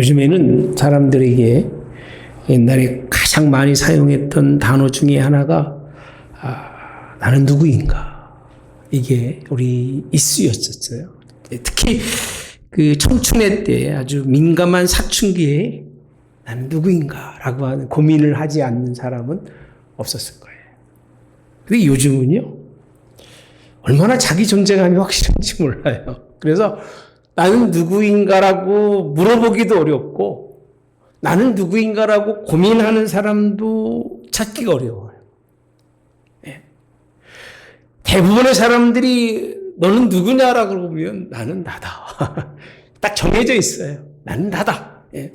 요즘에는 사람들에게 옛날에 가장 많이 사용했던 단어 중에 하나가 나는 누구인가, 이게 우리 이슈였었어요. 특히 그 청춘의 때 아주 민감한 사춘기에 나는 누구인가라고 하는 고민을 하지 않는 사람은 없었을 거예요. 근데 요즘은요, 얼마나 자기 존재감이 확실한지 몰라요. 그래서 나는 누구인가라고 물어보기도 어렵고, 나는 누구인가라고 고민하는 사람도 찾기가 어려워요. 네. 대부분의 사람들이 너는 누구냐라고 보면 나는 나다. 딱 정해져 있어요. 나는 나다. 네.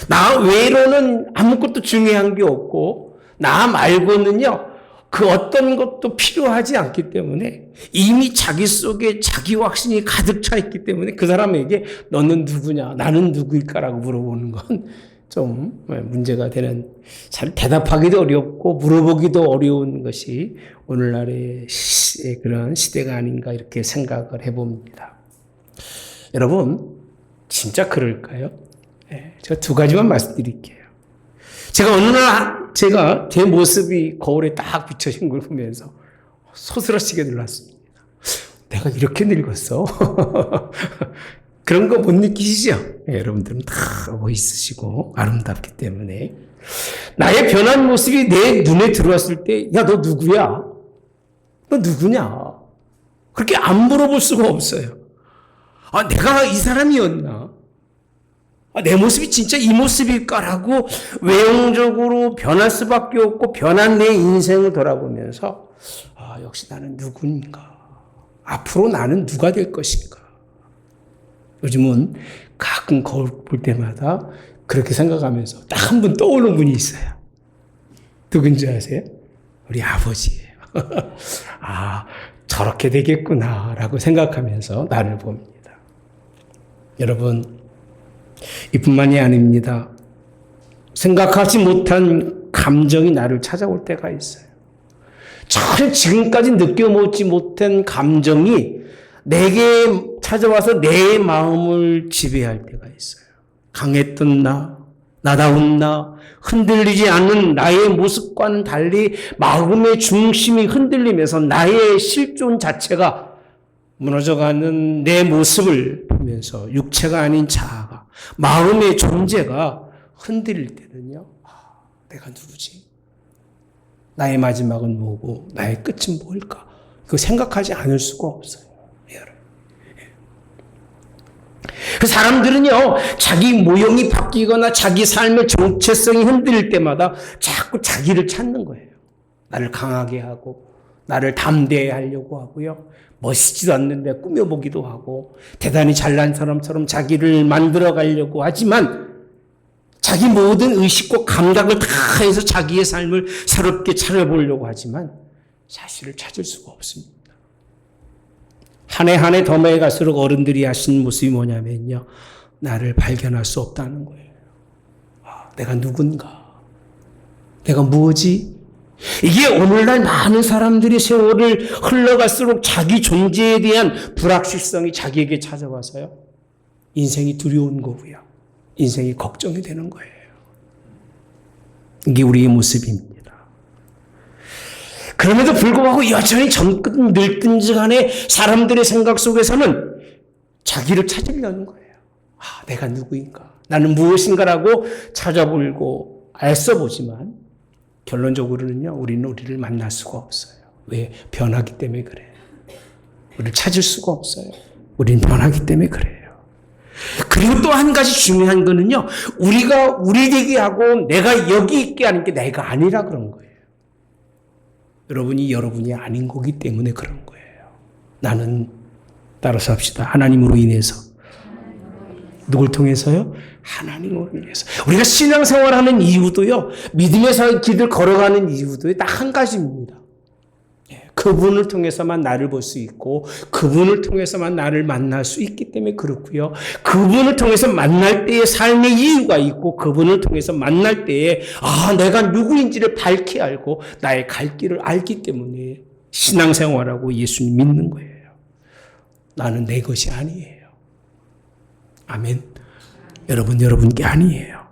나 외로는 아무것도 중요한 게 없고, 나 말고는요, 그 어떤 것도 필요하지 않기 때문에 이미 자기 속에 자기 확신이 가득 차 있기 때문에 그 사람에게 너는 누구냐, 나는 누구일까라고 물어보는 건 좀 문제가 되는, 잘 대답하기도 어렵고 물어보기도 어려운 것이 오늘날의 그런 시대가 아닌가, 이렇게 생각을 해봅니다. 여러분, 진짜 그럴까요? 제가 두 가지만 말씀드릴게요. 제가 어느 날 제 모습이 거울에 딱 비춰진 걸 보면서 소스라치게 놀랐습니다. 내가 이렇게 늙었어? 그런 거 못 느끼시죠? 여러분들은 다 멋있으시고 아름답기 때문에. 나의 변한 모습이 내 눈에 들어왔을 때, 야, 너 누구야? 너 누구냐? 그렇게 안 물어볼 수가 없어요. 내가 이 사람이었나? 내 모습이 진짜 이 모습일까라고 외형적으로 변할 수밖에 없고, 변한 내 인생을 돌아보면서 역시 나는 누군가, 앞으로 나는 누가 될 것인가. 요즘은 가끔 거울 볼 때마다 그렇게 생각하면서 딱 한 분 떠오르는 분이 있어요. 누군지 아세요? 우리 아버지예요. 저렇게 되겠구나라고 생각하면서 나를 봅니다. 여러분, 이뿐만이 아닙니다. 생각하지 못한 감정이 나를 찾아올 때가 있어요. 전혀 지금까지 느껴보지 못한 감정이 내게 찾아와서 내 마음을 지배할 때가 있어요. 강했던 나다운 나, 흔들리지 않는 나의 모습과는 달리 마음의 중심이 흔들리면서 나의 실존 자체가 무너져가는 내 모습을 보면서 육체가 아닌 자아가, 마음의 존재가 흔들릴 때는요, 내가 누구지? 나의 마지막은 뭐고 나의 끝은 뭘까? 그거 생각하지 않을 수가 없어요. 그 사람들은요, 자기 모형이 바뀌거나 자기 삶의 정체성이 흔들릴 때마다 자꾸 자기를 찾는 거예요. 나를 강하게 하고, 나를 담대해 하려고 하고요. 멋있지도 않는데 꾸며보기도 하고, 대단히 잘난 사람처럼 자기를 만들어 가려고 하지만, 자기 모든 의식과 감각을 다 해서 자기의 삶을 새롭게 차려보려고 하지만 자신을 찾을 수가 없습니다. 한 해 한 해 더 나아가 갈수록 어른들이 하신 모습이 뭐냐면요, 나를 발견할 수 없다는 거예요. 내가 누군가? 내가 무엇이? 이게 오늘날 많은 사람들이 세월을 흘러갈수록 자기 존재에 대한 불확실성이 자기에게 찾아와서요, 인생이 두려운 거고요, 인생이 걱정이 되는 거예요. 이게 우리의 모습입니다. 그럼에도 불구하고 여전히 젊든 늙든지 간에 사람들의 생각 속에서는 자기를 찾으려는 거예요. 내가 누구인가? 나는 무엇인가라고 찾아보고 애써보지만 결론적으로는요, 우리는 우리를 만날 수가 없어요. 왜? 변하기 때문에 그래요. 우리를 찾을 수가 없어요. 우리는 변하기 때문에 그래요. 그리고 또 한 가지 중요한 거는요, 우리가 우리 되게 하고 내가 여기 있게 하는 게 내가 아니라 그런 거예요. 여러분이 아닌 거기 때문에 그런 거예요. 나는, 따라서 합시다. 하나님으로 인해서. 누굴 통해서요? 하나님으로 인해서. 우리가 신앙생활하는 이유도요, 믿음의 길을 걸어가는 이유도 딱 한 가지입니다. 그분을 통해서만 나를 볼 수 있고, 그분을 통해서만 나를 만날 수 있기 때문에 그렇고요. 그분을 통해서 만날 때의 삶의 이유가 있고, 그분을 통해서 만날 때에 내가 누구인지를 밝히 알고 나의 갈 길을 알기 때문에 신앙생활하고 예수님 믿는 거예요. 나는 내 것이 아니에요. 아멘. 여러분 게 아니에요.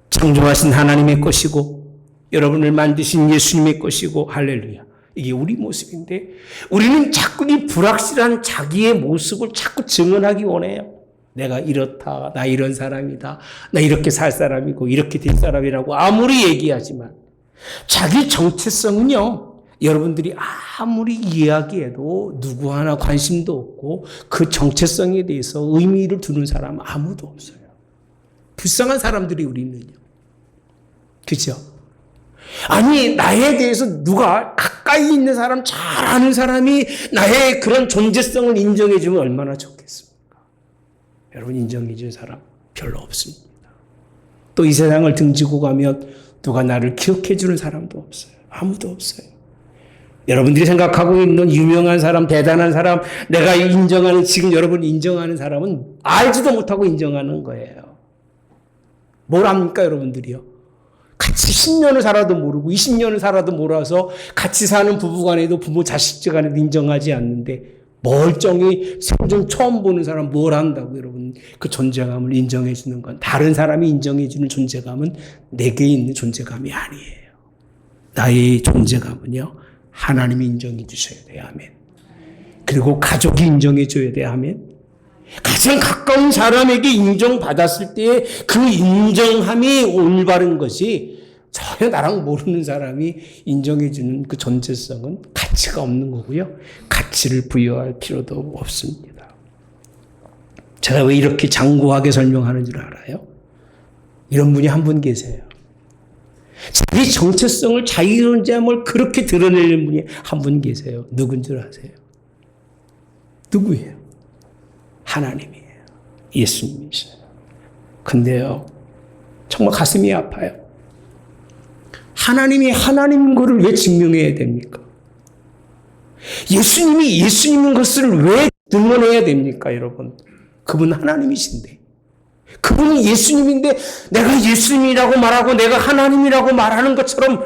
창조하신 하나님의 것이고 여러분을 만드신 예수님의 것이고 할렐루야. 이게 우리 모습인데 우리는 자꾸 이 불확실한 자기의 모습을 자꾸 증언하기 원해요. 내가 이렇다. 나 이런 사람이다. 나 이렇게 살 사람이고 이렇게 될 사람이라고 아무리 얘기하지만 자기 정체성은요. 여러분들이 아무리 이야기해도 누구 하나 관심도 없고 그 정체성에 대해서 의미를 두는 사람 아무도 없어요. 불쌍한 사람들이 우리는요. 그죠? 아니 나에 대해서 누가 가까이 있는 사람 잘 아는 사람이 나의 그런 존재성을 인정해 주면 얼마나 좋겠습니까? 여러분 인정해 줄 사람 별로 없습니다. 또 이 세상을 등지고 가면 누가 나를 기억해 주는 사람도 없어요. 아무도 없어요. 여러분들이 생각하고 있는 유명한 사람, 대단한 사람, 내가 인정하는, 지금 여러분이 인정하는 사람은 알지도 못하고 인정하는 거예요. 뭘 합니까, 여러분들이요? 같이 10년을 살아도 모르고 20년을 살아도 몰라서 같이 사는 부부간에도 부모 자식 간에도 인정하지 않는데 멀쩡히 생전 처음 보는 사람 뭘 한다고 여러분 그 존재감을 인정해 주는 건 다른 사람이 인정해 주는 존재감은 내게 있는 존재감이 아니에요. 나의 존재감은요. 하나님이 인정해 주셔야 돼요. 아멘. 그리고 가족이 인정해 줘야 돼요. 아멘. 가장 가까운 사람에게 인정받았을 때 그 인정함이 올바른 것이 전혀 나랑 모르는 사람이 인정해 주는 그 존재성은 가치가 없는 거고요. 가치를 부여할 필요도 없습니다. 제가 왜 이렇게 장구하게 설명하는 줄 알아요? 이런 분이 한 분 계세요. 자기 정체성을 자기 존재함을 그렇게 드러내는 분이 한 분 계세요. 누군 줄 아세요? 누구예요? 하나님이에요. 예수님이세요. 근데요, 정말 가슴이 아파요. 하나님이 하나님인 것을 왜 증명해야 됩니까? 예수님이 예수님인 것을 왜 증언해야 됩니까, 여러분? 그분 하나님이신데. 그분이 예수님인데 내가 예수님이라고 말하고 내가 하나님이라고 말하는 것처럼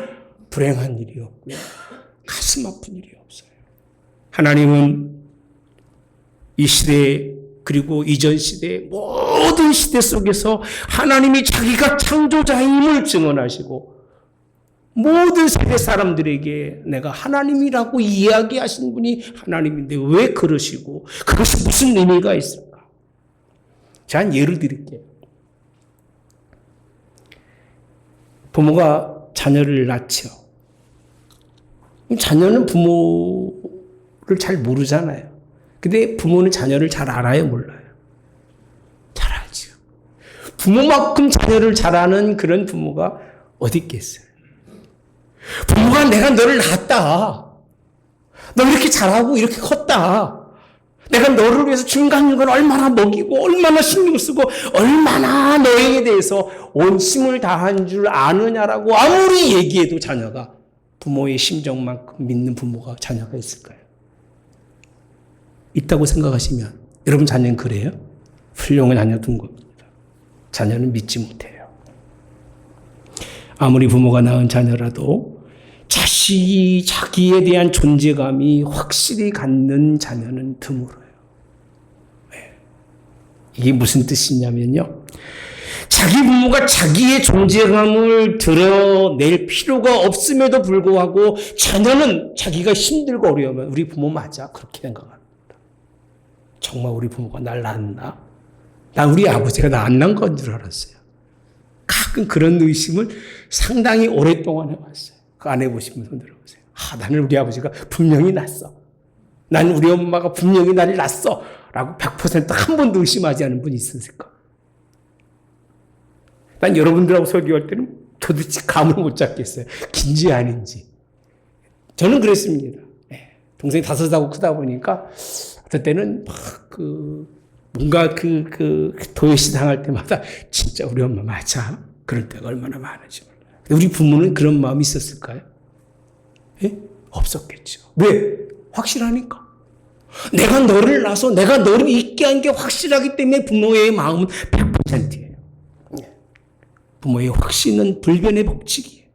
불행한 일이 없고요. 가슴 아픈 일이 없어요. 하나님은 이 시대에 그리고 이전 시대 모든 시대 속에서 하나님이 자기가 창조자임을 증언하시고 모든 세대 사람들에게 내가 하나님이라고 이야기하신 분이 하나님인데 왜 그러시고 그것이 무슨 의미가 있을까? 제가 한 예를 드릴게요. 부모가 자녀를 낳죠. 자녀는 부모를 잘 모르잖아요. 근데 부모는 자녀를 잘 알아요, 몰라요? 잘 알죠. 부모만큼 자녀를 잘 아는 그런 부모가 어디 있겠어요? 부모가 내가 너를 낳았다. 너 이렇게 잘하고 이렇게 컸다. 내가 너를 위해서 중간중간 얼마나 먹이고 얼마나 신경 쓰고 얼마나 너에 대해서 온 힘을 다한 줄 아느냐라고 아무리 얘기해도 자녀가 부모의 심정만큼 믿는 부모가 자녀가 있을까요? 있다고 생각하시면 여러분 자녀는 그래요? 훌륭한 자녀 둔 겁니다. 자녀는 믿지 못해요. 아무리 부모가 낳은 자녀라도 자식이 자기에 대한 존재감이 확실히 갖는 자녀는 드물어요. 이게 무슨 뜻이냐면요. 자기 부모가 자기의 존재감을 드러낼 필요가 없음에도 불구하고 자녀는 자기가 힘들고 어려우면 우리 부모 맞아? 그렇게 생각합니다. 정말 우리 부모가 날 낳았나? 난 우리 아버지가 나 안 낳은 건 줄 알았어요. 가끔 그런 의심을 상당히 오랫동안 해왔어요. 그 안 해보시면 손 들어보세요. 나는 우리 아버지가 분명히 낳았어. 난 우리 엄마가 분명히 나를 낳았어. 라고 100%한 번도 의심하지 않은 분이 있었을까? 난 여러분들하고 설교할 때는 도대체 감을 못 잡겠어요. 긴지 아닌지. 저는 그랬습니다. 동생이 5하고 크다 보니까 어떨 때는 뭔가 도외시 당할 때마다 진짜 우리 엄마 맞아? 그럴 때가 얼마나 많은지 몰라요. 우리 부모는 그런 마음이 있었을까요? 예? 없었겠죠. 왜? 확실하니까. 내가 너를 낳아서 내가 너를 있게 한 게 확실하기 때문에 부모의 마음은 100%예요. 부모의 확신은 불변의 법칙이에요.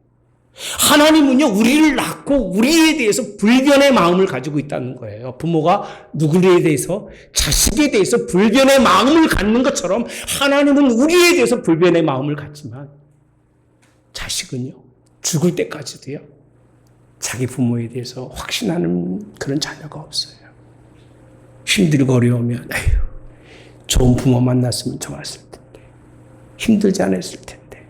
하나님은요, 우리를 낳고 우리에 대해서 불변의 마음을 가지고 있다는 거예요. 부모가 누구에 대해서, 자식에 대해서 불변의 마음을 갖는 것처럼 하나님은 우리에 대해서 불변의 마음을 갖지만 자식은요, 죽을 때까지도요, 자기 부모에 대해서 확신하는 그런 자녀가 없어요. 힘들고 어려우면, 에휴, 좋은 부모 만났으면 좋았을 텐데, 힘들지 않았을 텐데,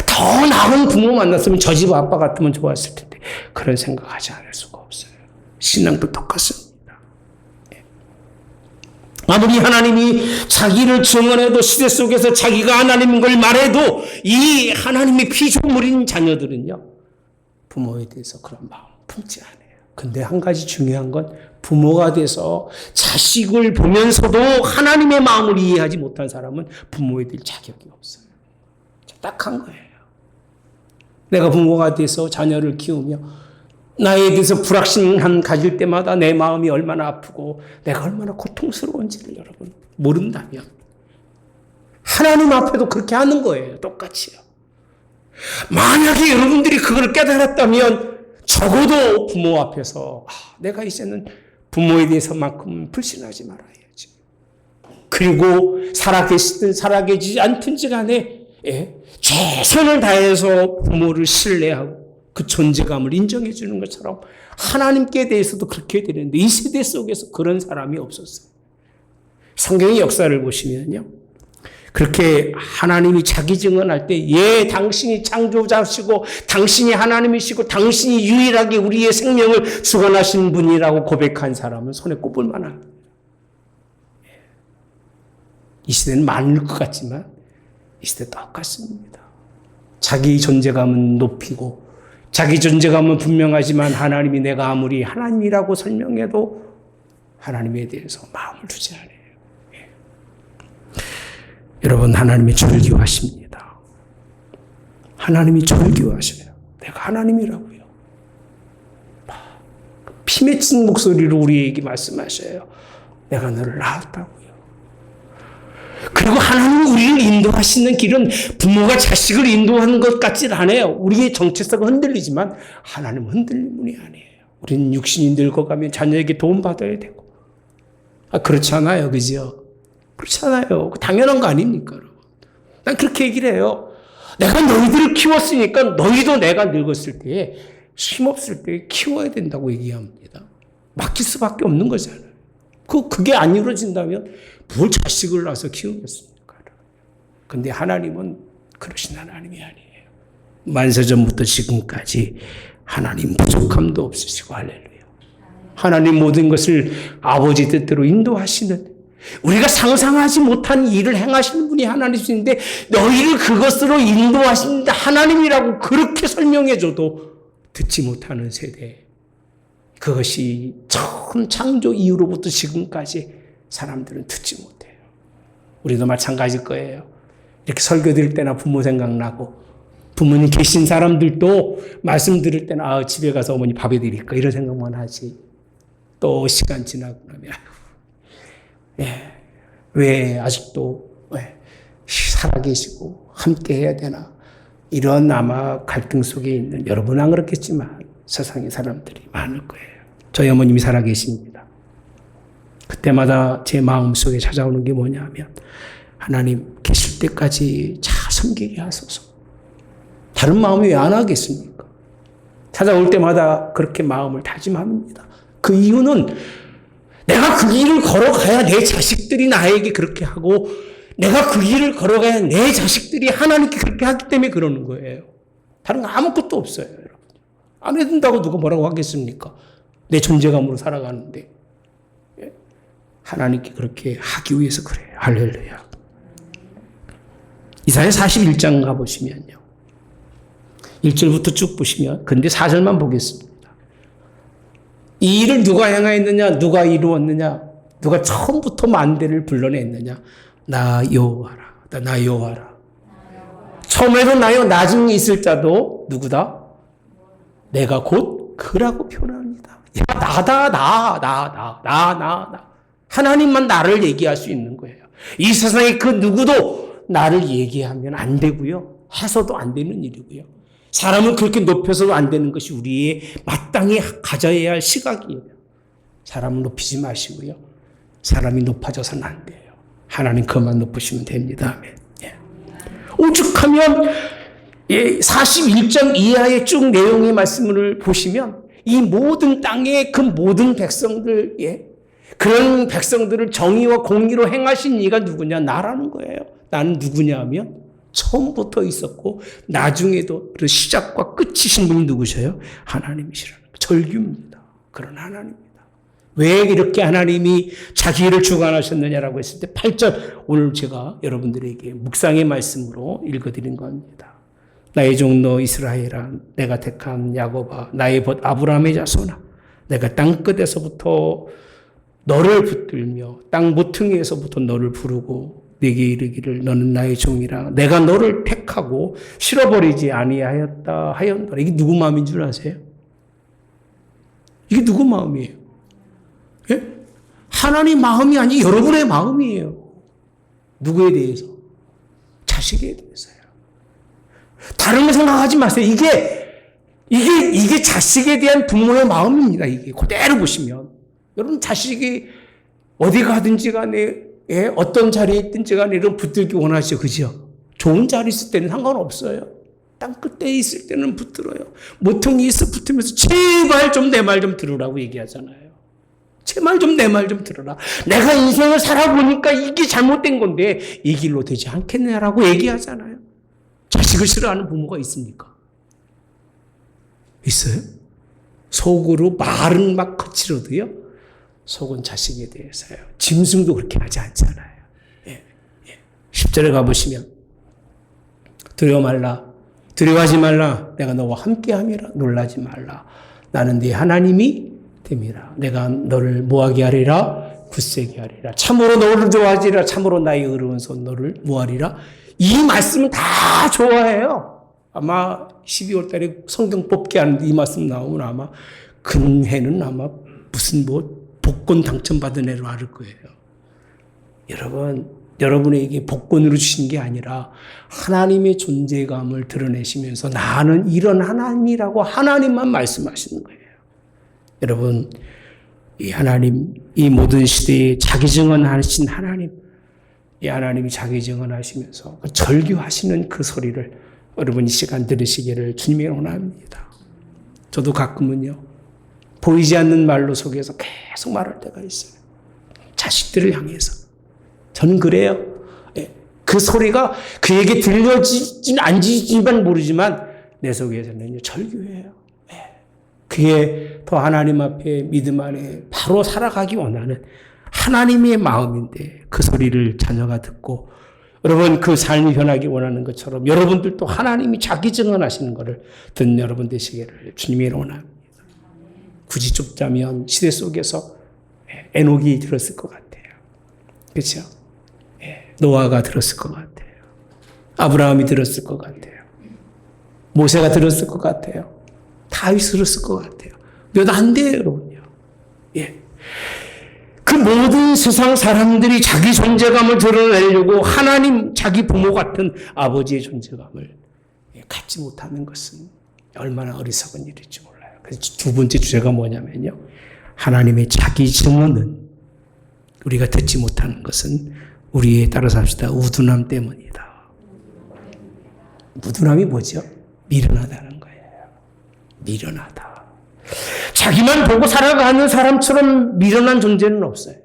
더 나은 부모 만났으면 저 집 아빠 같으면 좋았을 텐데, 그런 생각하지 않을 수가 없어요. 신앙도 똑같습니다. 아무리 하나님이 자기를 증언해도, 시대 속에서 자기가 하나님인 걸 말해도 이 하나님의 피조물인 자녀들은요, 부모에 대해서 그런 마음 품지 않아요. 근데 한 가지 중요한 건 부모가 돼서 자식을 보면서도 하나님의 마음을 이해하지 못한 사람은 부모에 대할 자격이 없어요. 딱한 거예요. 내가 부모가 돼서 자녀를 키우며 나에 대해서 불확신함 가질 때마다 내 마음이 얼마나 아프고 내가 얼마나 고통스러운지를 여러분 모른다면 하나님 앞에도 그렇게 하는 거예요. 똑같이요. 만약에 여러분들이 그걸 깨달았다면 적어도 부모 앞에서 내가 이제는 부모에 대해서만큼 불신하지 말아야지. 그리고 살아계시든 살아계시지 않든지 간에 최선을 다해서 부모를 신뢰하고 그 존재감을 인정해 주는 것처럼 하나님께 대해서도 그렇게 되는데 이 세대 속에서 그런 사람이 없었어요. 성경의 역사를 보시면요. 그렇게 하나님이 자기 증언할 때, 예, 당신이 창조자시고, 당신이 하나님이시고, 당신이 유일하게 우리의 생명을 주관하신 분이라고 고백한 사람은 손에 꼽을 만한. 이 시대는 많을 것 같지만, 이 시대 똑같습니다. 자기 존재감은 높이고, 자기 존재감은 분명하지만, 하나님이 내가 아무리 하나님이라고 설명해도, 하나님에 대해서 마음을 두지 않아요. 여러분, 하나님이 절규하십니다. 하나님이 절규하셔요. 내가 하나님이라고요. 피 맺힌 목소리로 우리에게 말씀하셔요. 내가 너를 낳았다고요. 그리고 하나님은 우리를 인도하시는 길은 부모가 자식을 인도하는 것 같지 않아요. 우리의 정체성은 흔들리지만 하나님은 흔들리는 분이 아니에요. 우리는 육신이 늙어가면 자녀에게 도움받아야 되고. 그렇지 않아요. 그죠? 그렇잖아요. 당연한 거 아닙니까, 여러분? 난 그렇게 얘기를 해요. 내가 너희들을 키웠으니까 너희도 내가 늙었을 때에 힘없을 때 키워야 된다고 얘기합니다. 맡길 수밖에 없는 거잖아요. 그게 안 이루어진다면 뭘 자식을 낳아서 키우겠습니까? 근데 하나님은 그러신 하나님이 아니에요. 만세전부터 지금까지 하나님 부족함도 없으시고 할렐루야. 하나님 모든 것을 아버지 뜻대로 인도하시는 우리가 상상하지 못한 일을 행하시는 분이 하나님이신데 너희를 그것으로 인도하신다 하나님이라고 그렇게 설명해줘도 듣지 못하는 세대. 그것이 처음 창조 이후로부터 지금까지 사람들은 듣지 못해요. 우리도 마찬가지일 거예요. 이렇게 설교 드릴 때나 부모 생각나고 부모님 계신 사람들도 말씀 들을 때나 집에 가서 어머니 밥 해드릴까 이런 생각만 하지. 또 시간 지나고 나면 왜 아직도 살아계시고 함께 해야 되나 이런 아마 갈등 속에 있는 여러분은 안 그렇겠지만 세상의 사람들이 많을 거예요. 저희 어머님이 살아계십니다. 그때마다 제 마음속에 찾아오는 게 뭐냐면 하나님 계실 때까지 잘 섬기게 하소서. 다른 마음이 왜 안 하겠습니까? 찾아올 때마다 그렇게 마음을 다짐합니다. 그 이유는 내가 그 길을 걸어가야 내 자식들이 나에게 그렇게 하고 내가 그 길을 걸어가야 내 자식들이 하나님께 그렇게 하기 때문에 그러는 거예요. 다른 거 아무것도 없어요. 여러분. 안 해준다고 누가 뭐라고 하겠습니까? 내 존재감으로 살아가는데 하나님께 그렇게 하기 위해서 그래요. 할렐루야. 이사야 41장 가보시면요. 1절부터 쭉 보시면 근데 4절만 보겠습니다. 이 일을 누가 행하였느냐? 누가 이루었느냐? 누가 처음부터 만대를 불러냈느냐? 나 여호와라. 나 여호와라. 처음에도 나요. 나중에 있을 자도 누구다? 내가 곧 그라고 표현합니다. 야, 나다. 나. 하나님만 나를 얘기할 수 있는 거예요. 이 세상에 그 누구도 나를 얘기하면 안 되고요. 해서도 안 되는 일이고요. 사람을 그렇게 높여서도 안 되는 것이 우리의 마땅히 가져야 할 시각이에요. 사람을 높이지 마시고요. 사람이 높아져서는 안 돼요. 하나님 그만 높으시면 됩니다. 아멘. 예. 오죽하면 41장 이하의 쭉 내용의 말씀을 보시면 이 모든 땅의 그 모든 백성들, 그런 백성들을 정의와 공의로 행하신 이가 누구냐? 나라는 거예요. 나는 누구냐 하면 처음부터 있었고 나중에도 그 시작과 끝이신 분이 누구셔요? 하나님이시라는 거예요. 절규입니다. 그런 하나님입니다. 왜 이렇게 하나님이 자기 일을 주관하셨느냐라고 했을 때 8절 오늘 제가 여러분들에게 묵상의 말씀으로 읽어드린 겁니다. 나의 종너 이스라엘아, 내가 택한 야곱아, 나의 벗 아브라함의 자손아, 내가 땅끝에서부터 너를 붙들며 땅 모퉁이에서부터 너를 부르고 네게 이르기를 너는 나의 종이라 내가 너를 택하고 실어버리지 아니하였다 하였노라. 이게 누구 마음인 줄 아세요? 이게 누구 마음이에요? 예? 하나님 마음이 아니고 여러분의 마음이에요. 누구에 대해서? 자식에 대해서요. 다른 거 생각하지 마세요. 이게 자식에 대한 부모의 마음입니다. 이게 그대로 보시면 여러분 자식이 어디 가든지 간에 어떤 자리에 있든지 간에 이런 붙들기 원하시죠. 그죠? 좋은 자리 있을 때는 상관없어요. 땅끝에 있을 때는 붙들어요. 모퉁이 있어 붙으면서 제발 좀 내 말 좀 들으라고 얘기하잖아요. 제발 좀 내 말 좀 들어라. 내가 인생을 살아보니까 이게 잘못된 건데 이 길로 되지 않겠냐라고 얘기하잖아요. 자식을 싫어하는 부모가 있습니까? 있어요? 속으로 말은 막 거칠어도요. 속은 자식에 대해서요. 짐승도 그렇게 하지 않잖아요. 10절에 가보시면 두려워 말라. 두려워하지 말라. 내가 너와 함께함이라. 놀라지 말라. 나는 네 하나님이 됨이라. 내가 너를 뭐하게 하리라? 굳세게 하리라. 참으로 너를 좋아하지라. 참으로 나의 의로운 손 너를 뭐하리라? 이 말씀은 다 좋아해요. 아마 12월 달에 성경 뽑기 하는데 이 말씀 나오면 아마 그 해는 아마 무슨 복권 당첨받은 애로 알을 거예요. 여러분에게 복권으로 주신 게 아니라 하나님의 존재감을 드러내시면서 나는 이런 하나님이라고 하나님만 말씀하시는 거예요. 여러분, 이 하나님, 이 모든 시대에 자기 증언하신 하나님, 이 하나님이 자기 증언하시면서 절규하시는 그 소리를 여러분 이 시간 들으시기를 주님이 원합니다. 저도 가끔은요, 보이지 않는 말로 속에서 계속 말할 때가 있어요. 자식들을 향해서. 저는 그래요. 그 소리가 그에게 들려지진 않지만 모르지만 내 속에서는요, 절규해요. 그게 더 하나님 앞에 믿음 안에 바로 살아가기 원하는 하나님의 마음인데 그 소리를 자녀가 듣고 여러분 그 삶이 변하기 원하는 것처럼 여러분들도 하나님이 자기 증언하시는 것을 듣는 여러분 되시기를 주님이 원합니다. 굳이 좁자면 시대 속에서 에녹이 들었을 것 같아요. 그렇죠? 노아가 들었을 것 같아요. 아브라함이 들었을 것 같아요. 모세가 들었을 것 같아요. 다윗이 들었을 것 같아요. 몇 안 돼요, 여러분요. 그 모든 세상 사람들이 자기 존재감을 드러내려고 하나님, 자기 부모 같은 아버지의 존재감을 갖지 못하는 것은 얼마나 어리석은 일일지 몰라요. 그래서 두 번째 주제가 뭐냐면요. 하나님의 자기 증언은 우리가 듣지 못하는 것은 우리에 따라서 합시다. 우둔함 때문이다. 우둔함이 뭐죠? 미련하다는 거예요. 미련하다. 자기만 보고 살아가는 사람처럼 미련한 존재는 없어요.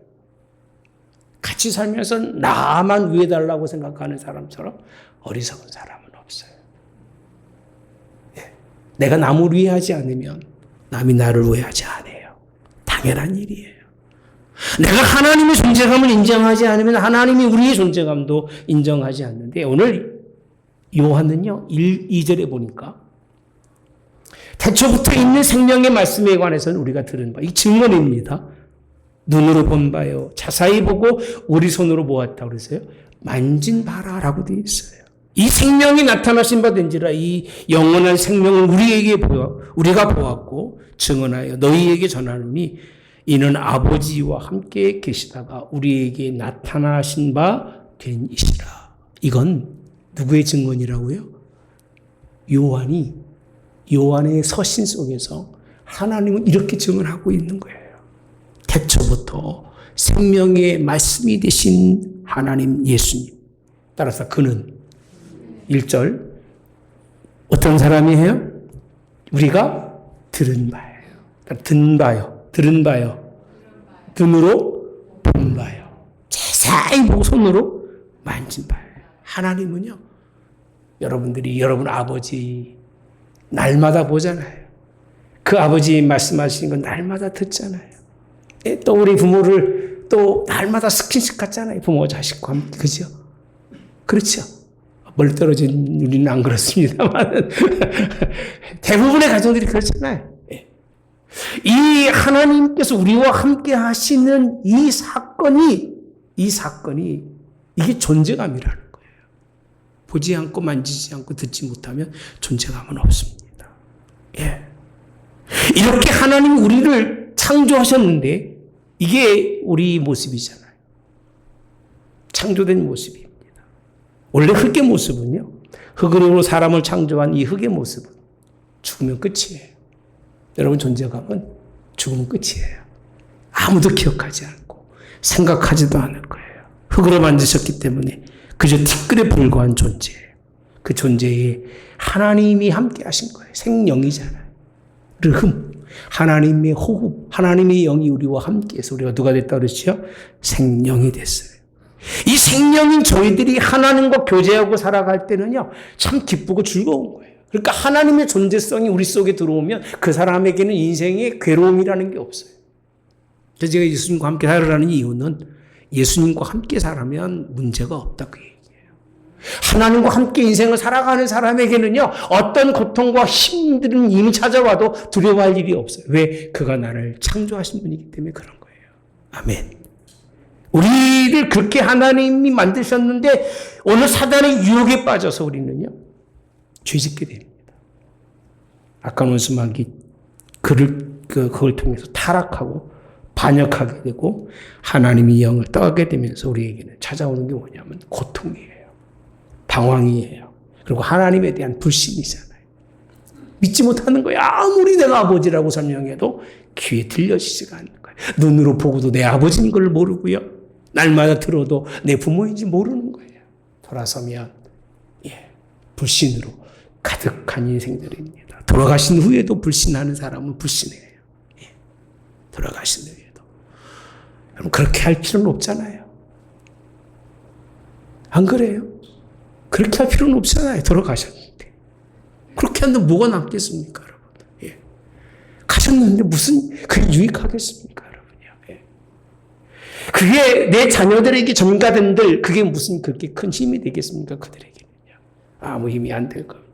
같이 살면서 나만 위해달라고 생각하는 사람처럼 어리석은 사람은 없어요. 내가 남을 위하지 않으면 남이 나를 위하지 않아요. 당연한 일이에요. 내가 하나님의 존재감을 인정하지 않으면 하나님이 우리의 존재감도 인정하지 않는데 오늘 요한은요 2절에 보니까 태초부터 있는 생명의 말씀에 관해서는 우리가 들은 바, 이 증언입니다. 눈으로 본 바요, 자세히 보고 우리 손으로 보았다 그랬어요. 만진 바라라고 되어 있어요. 이 생명이 나타나신 바 된지라 이 영원한 생명을 우리가 보았고 증언하여 너희에게 전하노니 이는 아버지와 함께 계시다가 우리에게 나타나신 바 된 이시라. 이건 누구의 증언이라고요? 요한이 요한의 서신 속에서 하나님은 이렇게 증언하고 있는 거예요. 태초부터 생명의 말씀이 되신 하나님 예수님. 따라서 그는 1절 어떤 사람이에요? 우리가 들은 바예요. 듣는 바요. 들은 바요. 눈으로 본 바요. 자세히 보고 손으로 만진 바예요. 하나님은요. 여러분들이 여러분 아버지 날마다 보잖아요. 그 아버지 말씀하시는 건 날마다 듣잖아요. 또 우리 부모를 또 날마다 스킨십 갖잖아요. 부모 자식과 함께. 그죠? 그렇죠? 멀리 떨어진 우리는 안 그렇습니다만 대부분의 가정들이 그렇잖아요. 이 하나님께서 우리와 함께 하시는 이 사건이 이게 존재감이라는 거예요. 보지 않고 만지지 않고 듣지 못하면 존재감은 없습니다. 예. 이렇게 하나님이 우리를 창조하셨는데 이게 우리 모습이잖아요. 창조된 모습입니다. 원래 흙의 모습은요. 흙으로 사람을 창조한 이 흙의 모습은 죽으면 끝이에요. 여러분 존재감은 죽으면 끝이에요. 아무도 기억하지 않고 생각하지도 않을 거예요. 흙으로 만드셨기 때문에 그저 티끌에 불과한 존재예요. 그 존재에 하나님이 함께 하신 거예요. 생명이잖아요. 르흠, 하나님의 호흡, 하나님의 영이 우리와 함께해서 우리가 누가 됐다 그러죠? 생명이 됐어요. 이 생명인 저희들이 하나님과 교제하고 살아갈 때는요, 참 기쁘고 즐거운 거예요. 그러니까 하나님의 존재성이 우리 속에 들어오면 그 사람에게는 인생에 괴로움이라는 게 없어요. 그래서 제가 예수님과 함께 살아라는 이유는 예수님과 함께 살아면 문제가 없다 그 얘기예요. 하나님과 함께 인생을 살아가는 사람에게는요, 어떤 고통과 힘든 일이 찾아와도 두려워할 일이 없어요. 왜? 그가 나를 창조하신 분이기 때문에 그런 거예요. 아멘. 우리를 그렇게 하나님이 만드셨는데 오늘 사단의 유혹에 빠져서 우리는요 죄짓게 됩니다. 악한 원수마귀 그걸 통해서 타락하고 반역하게 되고 하나님의 영을 떠나게 되면서 우리에게는 찾아오는 게 뭐냐면 고통이에요. 방황이에요. 그리고 하나님에 대한 불신이잖아요. 믿지 못하는 거예요. 아무리 내가 아버지라고 설명해도 귀에 들려지지가 않는 거예요. 눈으로 보고도 내 아버지인 걸 모르고요. 날마다 들어도 내 부모인지 모르는 거예요. 돌아서면 불신으로 가득한 인생들입니다. 돌아가신 후에도 불신하는 사람은 불신해요. 돌아가신 후에도. 여러분 그렇게 할 필요는 없잖아요. 안 그래요? 그렇게 할 필요는 없잖아요. 돌아가셨는데. 그렇게 한다면 뭐가 남겠습니까, 여러분? 가셨는데 무슨 그게 유익하겠습니까, 여러분요? 그게 내 자녀들에게 전가된들 그게 무슨 그렇게 큰 힘이 되겠습니까, 그들에게는요? 아무 힘이 안 될 겁니다.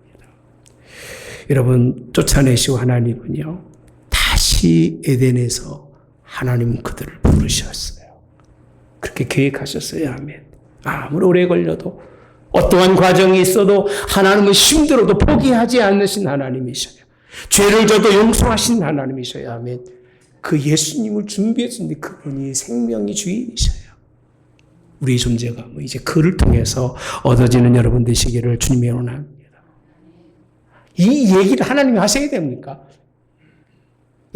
여러분 쫓아내시고 하나님은요 다시 에덴에서 하나님은 그들을 부르셨어요. 그렇게 계획하셨어요. 아멘. 아무리 오래 걸려도 어떠한 과정이 있어도 하나님은 힘들어도 포기하지 않으신 하나님이셔요. 죄를 져도 용서하신 하나님이셔요. 아멘. 그 예수님을 준비했는데 그분이 생명의 주인이셔요. 우리 존재가 이제 그를 통해서 얻어지는 여러분 되시기를 주님의 원합니다. 이 얘기를 하나님이 하셔야 됩니까?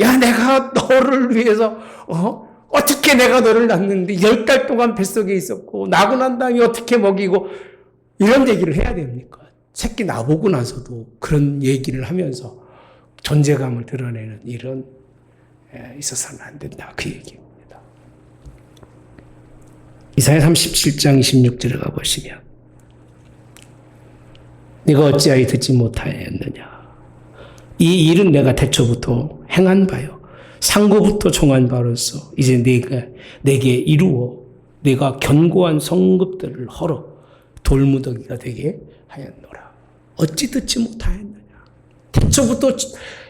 야, 내가 너를 위해서 어떻게 내가 너를 낳는데 10달 동안 뱃속에 있었고 나고 난 다음에 어떻게 먹이고 이런 얘기를 해야 됩니까? 새끼 나보고 나서도 그런 얘기를 하면서 존재감을 드러내는 일은 있어서는 안 된다. 그 얘기입니다. 이사야 37장 26절에 가보시면 네가 어찌하여 듣지 못하였느냐. 이 일은 내가 태초부터 행한 바요. 상고부터 정한 바로서 이제 내게 이루어 내가 견고한 성읍들을 헐어 돌무더기가 되게 하였노라. 어찌 듣지 못하였느냐. 태초부터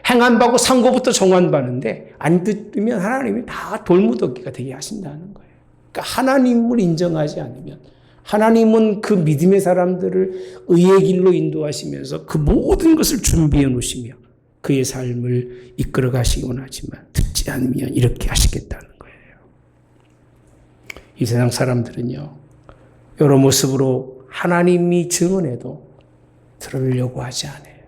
행한 바고 상고부터 정한 바는데 안 듣으면 하나님이 다 돌무더기가 되게 하신다는 거예요. 그러니까 하나님을 인정하지 않으면 하나님은 그 믿음의 사람들을 의의 길로 인도하시면서 그 모든 것을 준비해 놓으시며 그의 삶을 이끌어 가시기 원하지만 듣지 않으면 이렇게 하시겠다는 거예요. 이 세상 사람들은요. 여러 모습으로 하나님이 증언해도 들으려고 하지 않아요.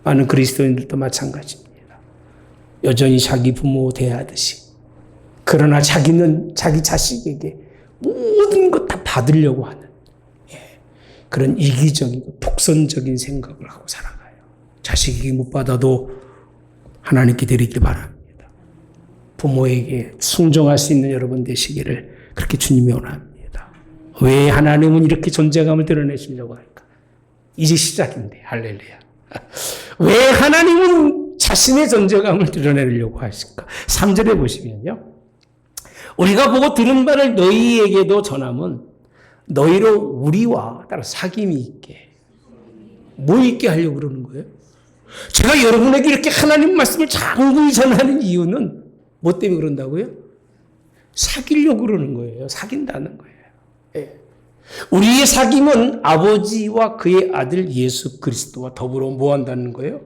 많은 그리스도인들도 마찬가지입니다. 여전히 자기 부모 대하듯이. 그러나 자기는 자기 자식에게 모든 것 다 받으려고 하는 그런 이기적이고 독선적인 생각을 하고 살아가요. 자식에게 못 받아도 하나님께 드리길 바랍니다. 부모에게 순종할 수 있는 여러분 되시기를 그렇게 주님이 원합니다. 왜 하나님은 이렇게 존재감을 드러내시려고 할까? 이제 시작인데, 할렐루야. 왜 하나님은 자신의 존재감을 드러내려고 하실까? 3절에 보시면요. 우리가 보고 들은 바를 너희에게도 전함은 너희로 우리와 따라 사귐이 있게, 뭐 있게 하려고 그러는 거예요? 제가 여러분에게 이렇게 하나님 말씀을 장구히 전하는 이유는 뭐 때문에 그런다고요? 사귀려고 그러는 거예요. 사귄다는 거예요. 예. 우리의 사귐은 아버지와 그의 아들 예수 그리스도와 더불어 뭐 한다는 거예요?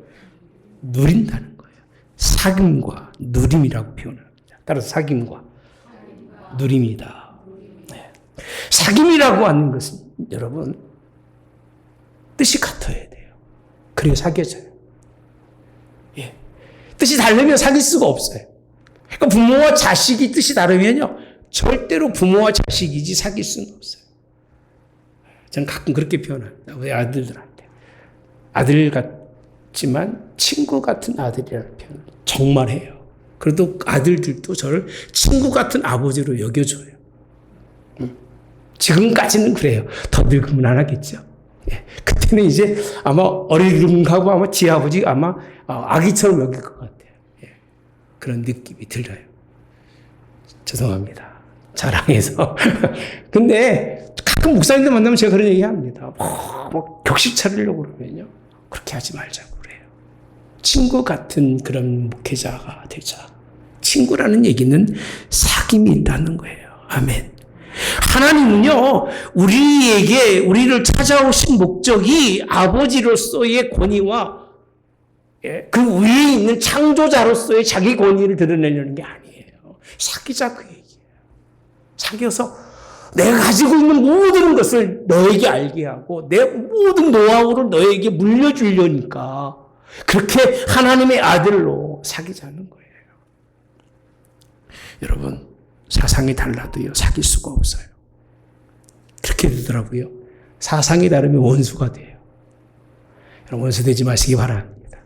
누린다는 거예요. 사귐과 누림이라고 표현합니다. 따라서 사귐과 누림이다. 사귐이라고 하는 것은 여러분 뜻이 같아야 돼요. 그래야 사귀어져요. 예. 뜻이 다르면 사귈 수가 없어요. 그러니까 부모와 자식이 뜻이 다르면요 절대로 부모와 자식이지 사귈 수는 없어요. 저는 가끔 그렇게 표현합니다. 우리 아들들한테 아들 같지만 친구 같은 아들이라는 표현을 정말 해요. 그래도 아들들도 저를 친구 같은 아버지로 여겨줘요. 지금까지는 그래요. 더 늙으면 안 하겠죠. 예. 그때는 이제 아마 어리둥하고 아마 지 아버지 아마 아기처럼 여길 것 같아요. 예. 그런 느낌이 들어요. 죄송합니다. 자랑해서. 근데 가끔 목사님들 만나면 제가 그런 얘기 합니다. 뭐 격식 차리려고 그러면요. 그렇게 하지 말자고 그래요. 친구 같은 그런 목회자가 되자. 친구라는 얘기는 사귐이 있다는 거예요. 아멘. 하나님은요, 우리를 찾아오신 목적이 아버지로서의 권위와 그 위에 있는 창조자로서의 자기 권위를 드러내려는 게 아니에요. 사귀자 그 얘기예요. 사귀어서 내가 가지고 있는 모든 것을 너에게 알게 하고 내 모든 노하우를 너에게 물려주려니까 그렇게 하나님의 아들로 사귀자는 거예요. 여러분, 사상이 달라도요, 사귈 수가 없어요. 그렇게 되더라고요. 사상이 다르면 원수가 돼요. 여러분, 원수 되지 마시기 바랍니다.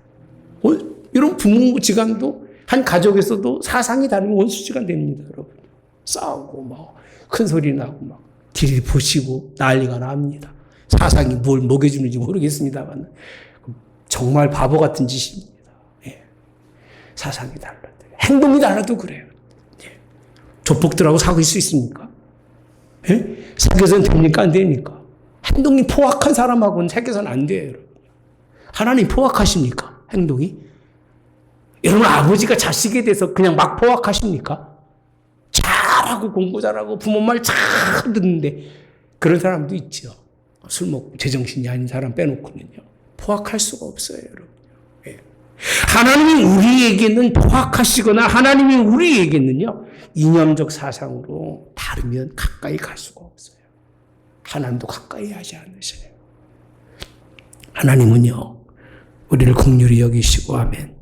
이런 부모지간도, 한 가족에서도 사상이 다르면 원수지간 됩니다, 여러분. 싸우고, 큰 소리 나고, 뒤를 보시고 난리가 납니다. 사상이 뭘 먹여주는지 모르겠습니다만, 정말 바보 같은 짓입니다. 예. 사상이 달라도. 행동이 달라도 그래요. 조폭들하고 사귈 수 있습니까? 예? 사귀어서는 됩니까? 안 됩니까? 행동이 포악한 사람하고는 사귀어서는 안 돼요, 여러분. 하나님 포악하십니까? 행동이? 여러분, 아버지가 자식에 대해서 그냥 막 포악하십니까? 잘하고 공부 잘하고 부모 말 잘 듣는데 그런 사람도 있죠. 술 먹고 제정신이 아닌 사람 빼놓고는요. 포악할 수가 없어요, 여러분. 예. 하나님이 우리에게는 포악하시거나 하나님이 우리에게는요. 이념적 사상으로 다르면 가까이 갈 수가 없어요. 하나님도 가까이 하지 않으셔요. 하나님은요, 우리를 긍휼히 여기시고, 아멘.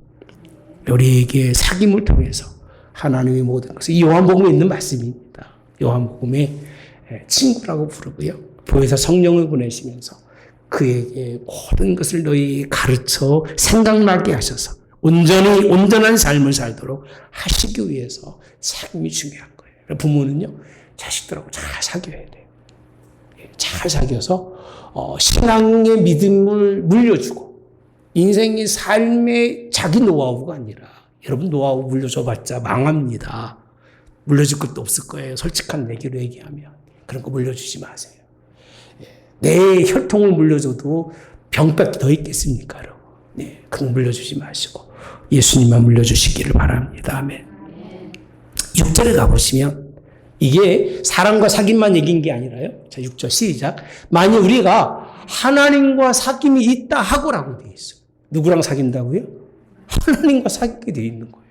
우리에게 사귐을 통해서 하나님의 모든 것을, 이 요한복음에 있는 말씀입니다. 요한복음에 친구라고 부르고요. 보혜사 성령을 보내시면서 그에게 모든 것을 너희에게 가르쳐 생각나게 하셔서 온전한 삶을 살도록 하시기 위해서 사귐이 중요한 거예요. 부모는요, 자식들하고 잘 사귀어야 돼요. 잘 사귀어서 신앙의 믿음을 물려주고 인생의 삶의 자기 노하우가 아니라 여러분 노하우 물려줘봤자 망합니다. 물려줄 것도 없을 거예요. 솔직한 내기로 얘기하면. 그런 거 물려주지 마세요. 내 혈통을 물려줘도 병밖에 더 있겠습니까, 여러분? 네, 그건 물려주지 마시고 예수님만 물려주시기를 바랍니다. 아멘. 6절에 가보시면 이게 사랑과 사귐만 얘기인 게 아니라요. 자, 6절 시작. 만약 우리가 하나님과 사귐이 있다 하고라고 되어 있어요. 누구랑 사귄다고요? 하나님과 사귀게 되어 있는 거예요.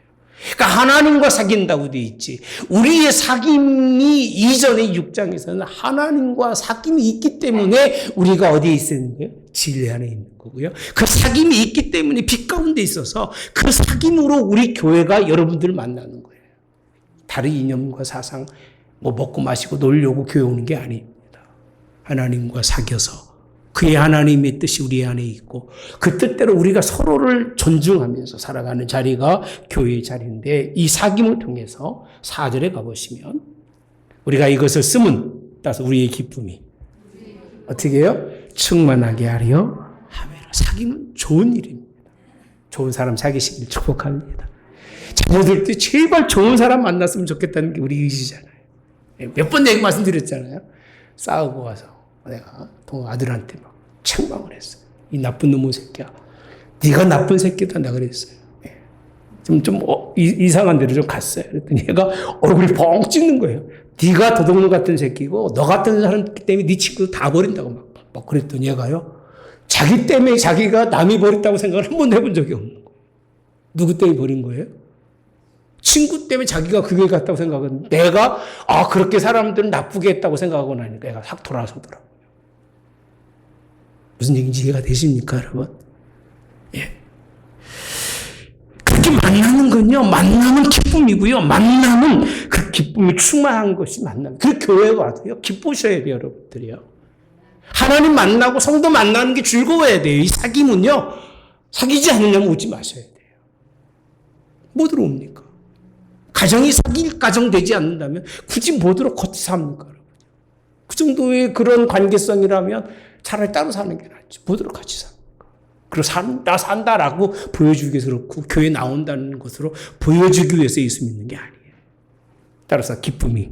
그러니까 하나님과 사귄다고 되어 있지. 우리의 사귐이 이전의 6장에서는 하나님과 사귐이 있기 때문에 우리가 어디에 있었는 거예요? 진리 안에 있는 거고요. 그 사귐이 있기 때문에 빛 가운데 있어서 그 사귐으로 우리 교회가 여러분들을 만나는 거예요. 다른 이념과 사상, 먹고 마시고 놀려고 교회 오는 게 아닙니다. 하나님과 사귀어서 그의 하나님의 뜻이 우리 안에 있고 그 뜻대로 우리가 서로를 존중하면서 살아가는 자리가 교회의 자리인데 이 사귐을 통해서 4절에 가보시면 우리가 이것을 쓰면 따라서 우리의 기쁨이 어떻게 해요? 충만하게 하려 함이라. 사귐은 좋은 일입니다. 좋은 사람 사귀시길 축복합니다. 자녀들도 제발 좋은 사람 만났으면 좋겠다는 게 우리 의지잖아요. 몇 번 내가 말씀드렸잖아요. 싸우고 와서 내가 아들한테 막 책망을 했어요. 이 나쁜 놈의 새끼야. 네가 나쁜 새끼다 나 그랬어요. 이상한 데로 좀 갔어요. 그랬더니 얘가 얼굴이 뻥 찍는 거예요. 네가 도둑놈 같은 새끼고 너 같은 사람 때문에 네 친구도 다 버린다고 막 그랬더니 얘가요. 자기 때문에 자기가 남이 버렸다고 생각을 한 번도 해본 적이 없는 거예요. 누구 때문에 버린 거예요? 친구 때문에 자기가 그 길 갔다고 생각은 내가 그렇게 사람들은 나쁘게 했다고 생각하고 나니까 얘가 확 돌아서더라고요. 무슨 얘기인지 이해가 되십니까 여러분? 예. 그렇게 만나는 건요. 만남은 기쁨이고요. 만남은 그 기쁨이 충만한 것이 만남. 그 교회에 와도요. 기쁘셔야 돼요 여러분들이요. 하나님 만나고 성도 만나는 게 즐거워야 돼요. 이 사귐은요. 사귀지 않으려면 오지 마셔야 돼요. 뭐 들어옵니까? 가정이 사귈 가정 되지 않는다면 굳이 뭐들어 같이 삽니까? 여러분? 그 정도의 그런 관계성이라면 차라리 따로 사는 게 낫지. 뭐들어 같이 삽니까? 그리고 산다라고 보여주기 위해서 그렇고 교회 나온다는 것으로 보여주기 위해서 예수 믿는 게 아니에요. 따라서 기쁨이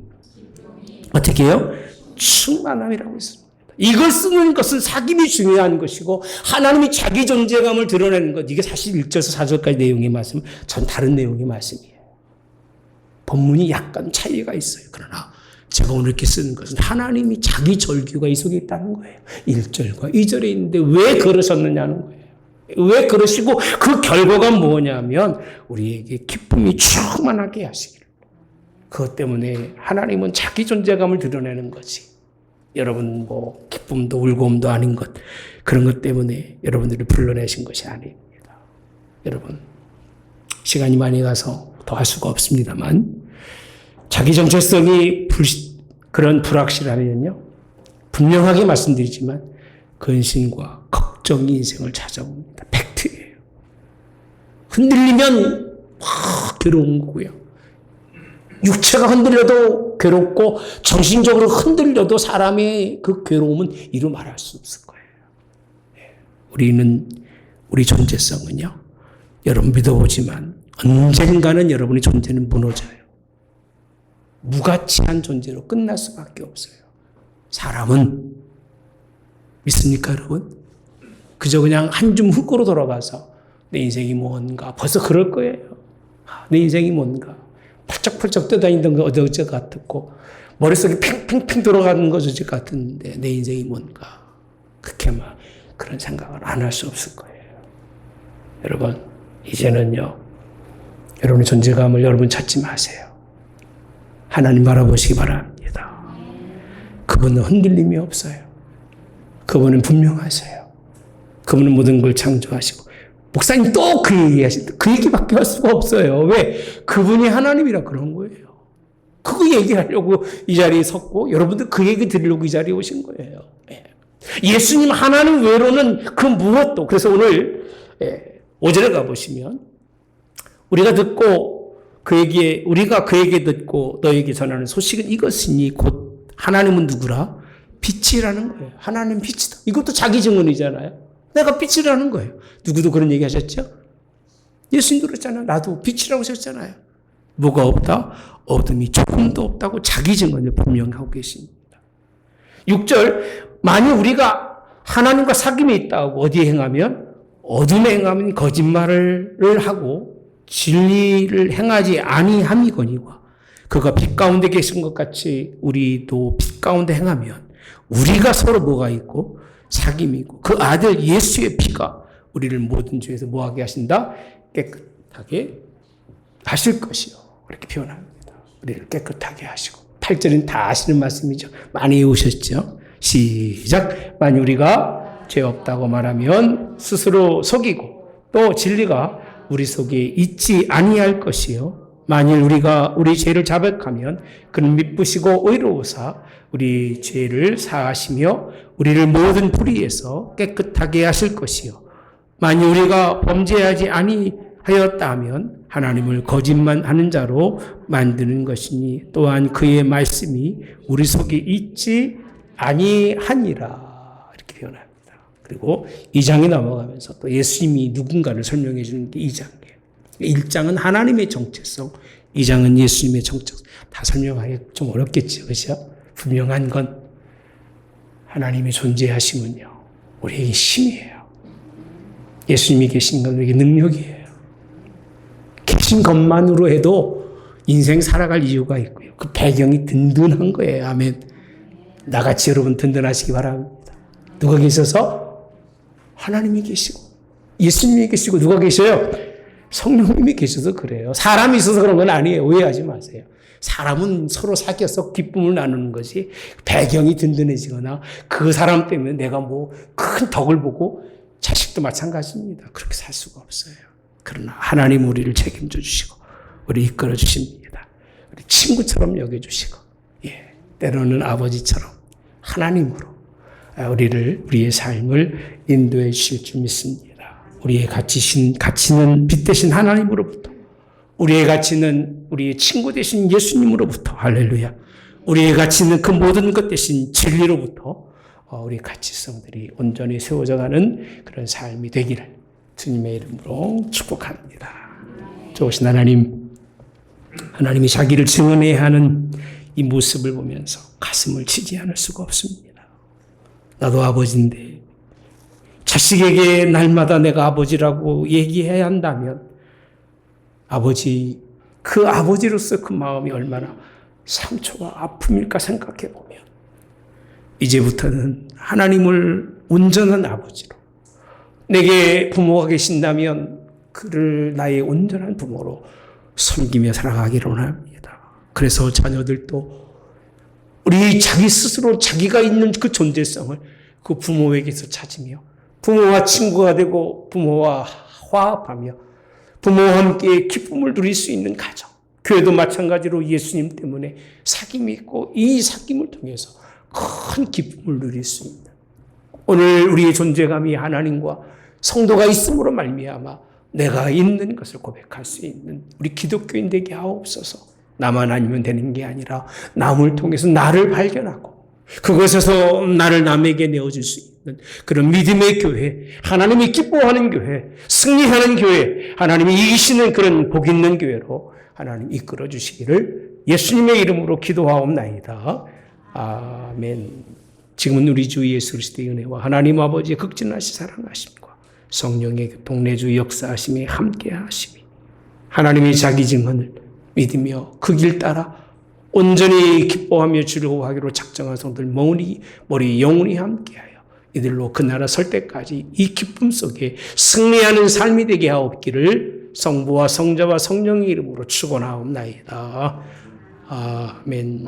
어떻게 해요? 충만함이라고 있습니다. 이걸 쓰는 것은 사귐이 중요한 것이고 하나님이 자기 존재감을 드러내는 것. 이게 사실 1절에서 4절까지 내용의 말씀, 전 다른 내용의 말씀이에요. 본문이 약간 차이가 있어요. 그러나 제가 오늘 이렇게 쓰는 것은 하나님이 자기 절규가 이 속에 있다는 거예요. 1절과 2절에 있는데 왜 그러셨느냐는 거예요. 왜 그러시고 그 결과가 뭐냐면 우리에게 기쁨이 충만하게 하시기를. 그것 때문에 하나님은 자기 존재감을 드러내는 거지. 여러분 기쁨도 울고움도 아닌 것 그런 것 때문에 여러분들이 불러내신 것이 아닙니다. 여러분 시간이 많이 가서 더 할 수가 없습니다만 자기 정체성이 그런 불확실하면요 분명하게 말씀드리지만 근심과 걱정이 인생을 찾아옵니다. 팩트예요. 흔들리면 괴로운 거고요. 육체가 흔들려도 괴롭고 정신적으로 흔들려도 사람의 그 괴로움은 이루 말할 수 없을 거예요. 우리 존재성은요. 여러분 믿어보지만 언젠가는 여러분의 존재는 무너져요. 무가치한 존재로 끝날 수밖에 없어요. 사람은 믿습니까 여러분? 그저 그냥 한 줌 흙으로 돌아가서 내 인생이 뭔가 벌써 그럴 거예요. 내 인생이 뭔가 펄쩍펄쩍 떠다니던 거 어제 같았고 머릿속에 팽팽팽 돌아가는 거 어제 같은데 내 인생이 뭔가 그렇게 막 그런 생각을 안 할 수 없을 거예요. 여러분 이제는요 여러분의 존재감을 여러분 찾지 마세요. 하나님 바라보시기 바랍니다. 그분은 흔들림이 없어요. 그분은 분명하세요. 그분은 모든 걸 창조하시고 목사님 또 그 얘기하신다. 그 얘기밖에 할 수가 없어요. 왜? 그분이 하나님이라 그런 거예요. 그거 얘기하려고 이 자리에 섰고 여러분들 그 얘기 들으려고 이 자리에 오신 거예요. 예수님 하나님 외로는 그 무엇도. 그래서 오늘 5절에 가보시면 우리가 그에게 듣고 너에게 전하는 소식은 이것이니 곧 하나님은 누구라? 빛이라는 거예요. 하나님 빛이다. 이것도 자기 증언이잖아요. 내가 빛이라는 거예요. 누구도 그런 얘기 하셨죠? 예수님도 그랬잖아요. 나도 빛이라고 하셨잖아요. 뭐가 없다? 어둠이 조금도 없다고 자기 증언을 분명히 하고 계십니다. 6절 만일 우리가 하나님과 사귐이 있다고 어디에 행하면 어둠에 행하면 거짓말을 하고 진리를 행하지 아니함이거니와 그가 빛 가운데 계신 것 같이 우리도 빛 가운데 행하면 우리가 서로 뭐가 있고 사귐이고 그 아들 예수의 피가 우리를 모든 죄에서 뭐하게 하신다? 깨끗하게 하실 것이요. 그렇게 표현합니다. 우리를 깨끗하게 하시고 8절은 다 아시는 말씀이죠. 많이 외우셨죠? 시작. 만일 우리가 죄 없다고 말하면 스스로 속이고 또 진리가 우리 속에 있지 아니할 것이요. 만일 우리가 우리 죄를 자백하면 그는 미쁘시고 의로우사 우리 죄를 사하시며 우리를 모든 불의에서 깨끗하게 하실 것이요. 만일 우리가 범죄하지 아니하였다 하면 하나님을 거짓말하는 자로 만드는 것이니 또한 그의 말씀이 우리 속에 있지 아니하니라 이렇게 표현합니다. 그리고 2장에 넘어가면서 또 예수님이 누군가를 설명해 주는 게 2장이에요. 1장은 하나님의 정체성, 2장은 예수님의 정체성. 다 설명하기 좀 어렵겠죠. 그렇죠? 분명한 건 하나님의 존재하심은요. 우리에게 힘이에요. 예수님이 계신 건 우리에게 능력이에요. 계신 것만으로 해도 인생 살아갈 이유가 있고요. 그 배경이 든든한 거예요. 아멘. 나같이 여러분 든든하시기 바랍니다. 누가 계셔서? 하나님이 계시고 예수님이 계시고 누가 계셔요? 성령님이 계셔서 그래요. 사람이 있어서 그런 건 아니에요. 오해하지 마세요. 사람은 서로 사귀어서 기쁨을 나누는 것이 배경이 든든해지거나 그 사람 때문에 내가 뭐 큰 덕을 보고 자식도 마찬가지입니다. 그렇게 살 수가 없어요. 그러나 하나님 우리를 책임져 주시고 우리 이끌어 주십니다. 우리 친구처럼 여겨주시고 때로는 아버지처럼 하나님으로 우리의 삶을 인도해 주실 줄 믿습니다. 우리의 가치는 빛 대신 하나님으로부터, 우리의 가치는 우리의 친구 대신 예수님으로부터, 할렐루야. 우리의 가치는 그 모든 것 대신 진리로부터 우리 가치성들이 온전히 세워져가는 그런 삶이 되기를 주님의 이름으로 축복합니다. 좋으신 하나님이 자기를 증언해야 하는 이 모습을 보면서 가슴을 치지 않을 수가 없습니다. 나도 아버지인데 자식에게 날마다 내가 아버지라고 얘기해야 한다면 그 아버지로서 그 마음이 얼마나 상처와 아픔일까 생각해 보면 이제부터는 하나님을 온전한 아버지로, 내게 부모가 계신다면 그를 나의 온전한 부모로 섬기며 살아가기를 원합니다. 그래서 자녀들도 우리 자기 스스로 자기가 있는 그 존재성을 그 부모에게서 찾으며 부모와 친구가 되고 부모와 화합하며 부모와 함께 기쁨을 누릴 수 있는 가정, 교회도 마찬가지로 예수님 때문에 사귐이 있고 이 사귐을 통해서 큰 기쁨을 누릴 수 있는, 오늘 우리의 존재감이 하나님과 성도가 있음으로 말미암아 내가 있는 것을 고백할 수 있는 우리 기독교인 되게 하옵소서. 나만 아니면 되는 게 아니라 남을 통해서 나를 발견하고 그것에서 나를 남에게 내어줄 수 있는 그런 믿음의 교회, 하나님이 기뻐하는 교회, 승리하는 교회, 하나님이 이기시는 그런 복 있는 교회로 하나님 이끌어 주시기를 예수님의 이름으로 기도하옵나이다. 아멘. 지금은 우리 주 예수 그리스도의 은혜와 하나님 아버지의 극진하신 사랑하심과 성령의 동내주 역사하심이 함께하심이 하나님의 자기 증언을 믿으며 그 길 따라 온전히 기뻐하며 즐거워하기로 작정한 성들 머리 영원히 함께하여 이들로 그 나라 설 때까지 이 기쁨 속에 승리하는 삶이 되게 하옵기를 성부와 성자와 성령의 이름으로 축원하옵나이다. 아멘.